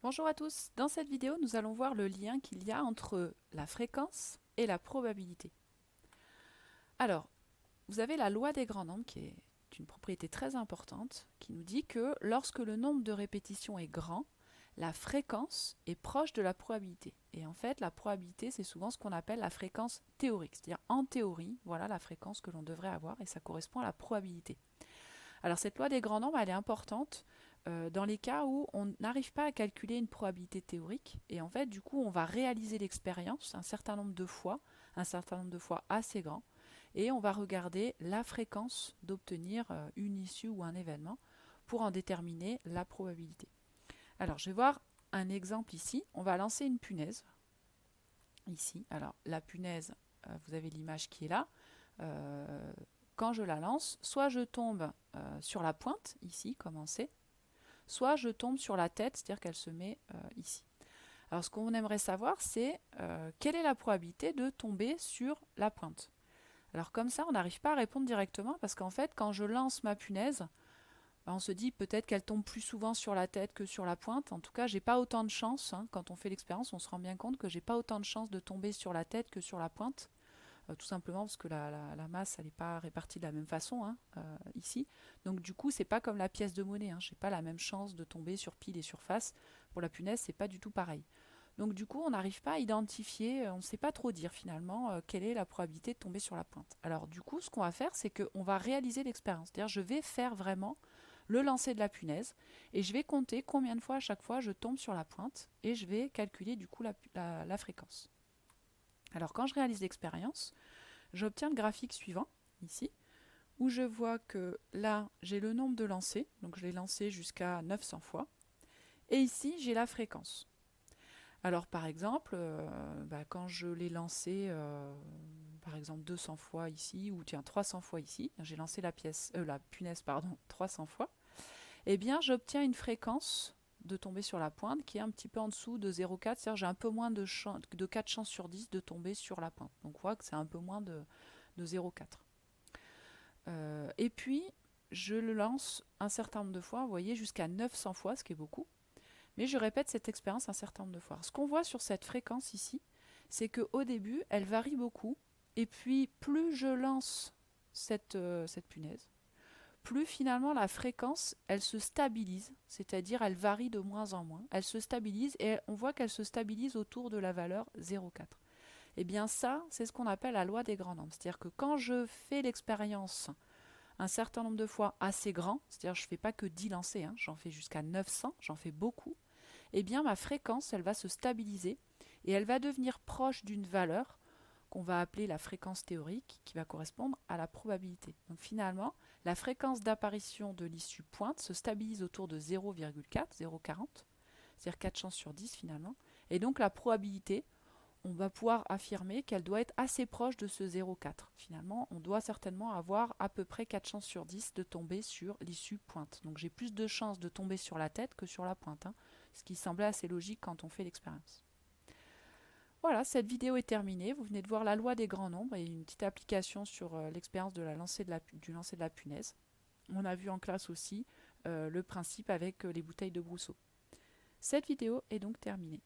Bonjour à tous, dans cette vidéo nous allons voir le lien qu'il y a entre la fréquence et la probabilité. Alors, vous avez la loi des grands nombres qui est une propriété très importante qui nous dit que lorsque le nombre de répétitions est grand, la fréquence est proche de la probabilité. Et en fait, la probabilité, c'est souvent ce qu'on appelle la fréquence théorique, c'est-à-dire en théorie, voilà la fréquence que l'on devrait avoir et ça correspond à la probabilité. Alors cette loi des grands nombres, elle est importante dans les cas où on n'arrive pas à calculer une probabilité théorique et en fait du coup on va réaliser l'expérience un certain nombre de fois assez grand et on va regarder la fréquence d'obtenir une issue ou un événement pour en déterminer la probabilité. Alors je vais voir un exemple ici, on va lancer une punaise ici. Alors la punaise, vous avez l'image qui est là. Quand je la lance, soit je tombe sur la pointe, ici, comme en C, soit je tombe sur la tête, c'est-à-dire qu'elle se met ici. Alors ce qu'on aimerait savoir, c'est quelle est la probabilité de tomber sur la pointe. Alors comme ça, on n'arrive pas à répondre directement, parce qu'en fait, quand je lance ma punaise, on se dit peut-être qu'elle tombe plus souvent sur la tête que sur la pointe. En tout cas, j'ai pas autant de chance, hein. Quand on fait l'expérience, on se rend bien compte que j'ai pas autant de chance de tomber sur la tête que sur la pointe. Tout simplement parce que la masse elle n'est pas répartie de la même façon hein, ici. Donc du coup c'est pas comme la pièce de monnaie, hein. J'ai pas la même chance de tomber sur pile et sur face. Pour la punaise c'est pas du tout pareil. Donc du coup on n'arrive pas à identifier, on ne sait pas trop dire finalement quelle est la probabilité de tomber sur la pointe. Alors du coup ce qu'on va faire c'est qu'on va réaliser l'expérience. C'est-à-dire je vais faire vraiment le lancer de la punaise et je vais compter combien de fois à chaque fois je tombe sur la pointe et je vais calculer du coup la fréquence. Alors quand je réalise l'expérience, j'obtiens le graphique suivant, ici, où je vois que là, j'ai le nombre de lancers, donc je l'ai lancé jusqu'à 900 fois, et ici, j'ai la fréquence. Alors par exemple, quand je l'ai lancé, par exemple 200 fois ici, ou tiens 300 fois ici, j'ai lancé la punaise pardon, 300 fois, eh bien j'obtiens une fréquence de tomber sur la pointe qui est un petit peu en dessous de 0,4, c'est-à-dire j'ai un peu moins de 4 chances sur 10 de tomber sur la pointe. Donc on voit que c'est un peu moins de 0,4. Et puis, je le lance un certain nombre de fois, vous voyez, jusqu'à 900 fois, ce qui est beaucoup. Mais je répète cette expérience un certain nombre de fois. Ce qu'on voit sur cette fréquence ici, c'est qu'au début, elle varie beaucoup. Et puis, plus je lance cette punaise, plus finalement la fréquence, elle se stabilise. C'est-à-dire, elle varie de moins en moins. Elle se stabilise et on voit qu'elle se stabilise autour de la valeur 0,4. Eh bien ça, c'est ce qu'on appelle la loi des grands nombres. C'est-à-dire que quand je fais l'expérience un certain nombre de fois assez grand, c'est-à-dire je ne fais pas que 10 lancers, hein, j'en fais jusqu'à 900, j'en fais beaucoup, eh bien ma fréquence, elle va se stabiliser et elle va devenir proche d'une valeur qu'on va appeler la fréquence théorique qui va correspondre à la probabilité. Donc finalement, la fréquence d'apparition de l'issue pointe se stabilise autour de 0,4, 0,40, c'est-à-dire 4 chances sur 10 finalement, et donc la probabilité, on va pouvoir affirmer qu'elle doit être assez proche de ce 0,4. Finalement, on doit certainement avoir à peu près 4 chances sur 10 de tomber sur l'issue pointe. Donc j'ai plus de chances de tomber sur la tête que sur la pointe, hein, ce qui semblait assez logique quand on fait l'expérience. Voilà, cette vidéo est terminée. Vous venez de voir la loi des grands nombres et une petite application sur l'expérience du lancer de la punaise. On a vu en classe aussi le principe avec les bouteilles de brousseau. Cette vidéo est donc terminée.